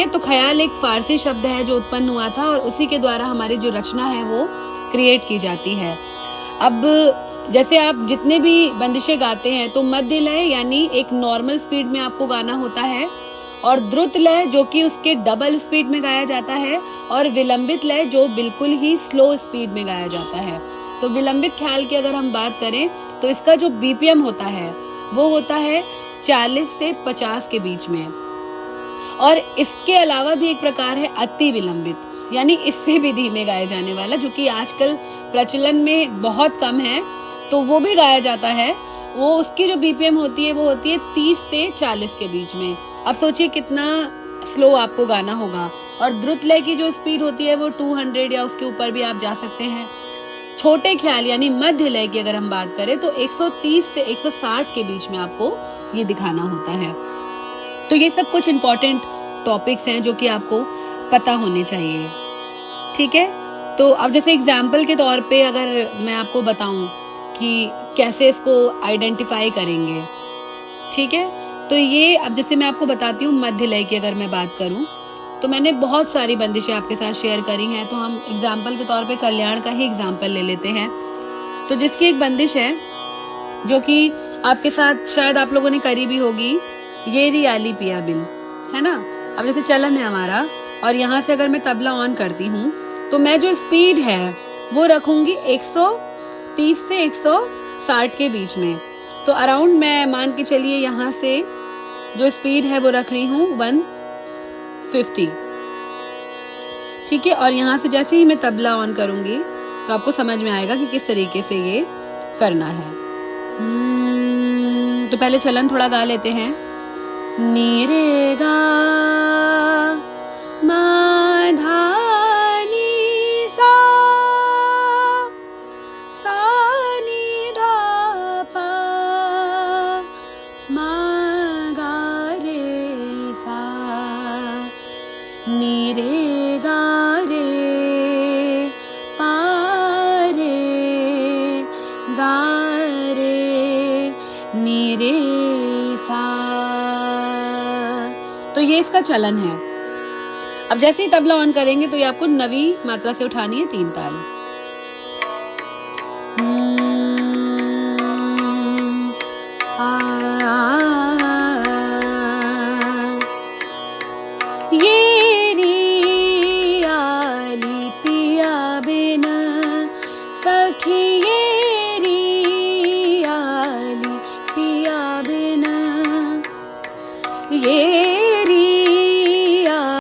तो ख्याल एक फारसी शब्द है जो उत्पन्न हुआ था और उसी के द्वारा हमारी जो रचना है वो क्रिएट की जाती है। अब जैसे आप जितने भी बंदिशें गाते हैं तो मध्य लय यानी एक नॉर्मल स्पीड में आपको गाना होता है, और द्रुत लय जो कि उसके डबल स्पीड में गाया जाता है, और विलंबित लय जो बिल्कुल ही स्लो स्पीड में गाया जाता है। तो विलंबित ख्याल की अगर हम बात करें तो इसका जो बीपीएम होता है वो होता है 40 से 50 के बीच में। और इसके अलावा भी एक प्रकार है अति विलंबित, यानी इससे भी धीमे गाए जाने वाला, जो कि आजकल प्रचलन में बहुत कम है, तो वो भी गाया जाता है। वो उसकी जो बीपीएम होती है वो होती है 30 से 40 के बीच में। अब सोचिए कितना स्लो आपको गाना होगा। और द्रुत लय की जो स्पीड होती है वो 200 या उसके ऊपर भी आप जा सकते हैं। छोटे ख्याल यानी मध्य लय की अगर हम बात करें तो 130 से 160 के बीच में आपको ये दिखाना होता है। तो ये सब कुछ इम्पोर्टेंट टॉपिक्स हैं जो कि आपको पता होने चाहिए, ठीक है। तो अब जैसे एग्जाम्पल के तौर पे अगर मैं आपको बताऊं कि कैसे इसको आइडेंटिफाई करेंगे, ठीक है। तो ये अब जैसे मैं आपको बताती हूँ मध्य लय की अगर मैं बात करूँ तो मैंने बहुत सारी बंदिशें आपके साथ शेयर करी हैं, तो हम एग्जाम्पल के तौर पे कल्याण का ही एग्जाम्पल ले लेते हैं। तो जिसकी एक बंदिश है जो कि आपके साथ शायद आप लोगों ने करी भी होगी, ये रियाली पिया बिन, है ना। अब जैसे चलन है हमारा और यहाँ से अगर मैं तबला ऑन करती हूँ तो मैं जो स्पीड है वो रखूंगी 130 से 160 के बीच में। तो अराउंड मैं मान के चलिए यहाँ से जो स्पीड है वो रख रही हूँ 150, ठीक है। और यहाँ से जैसे ही मैं तबला ऑन करूंगी तो आपको समझ में आएगा कि किस तरीके से ये करना है। तो पहले चलन थोड़ा गा लेते हैं। नी रे गा मा धा नी सा, सा नी धा पा, मा गा रे सा, नी रे गा रे पा रे गा रे नी रे सा। तो ये इसका चलन है। अब जैसे ही तबला ऑन करेंगे तो ये आपको नवी मात्रा से उठानी है 3 ताल।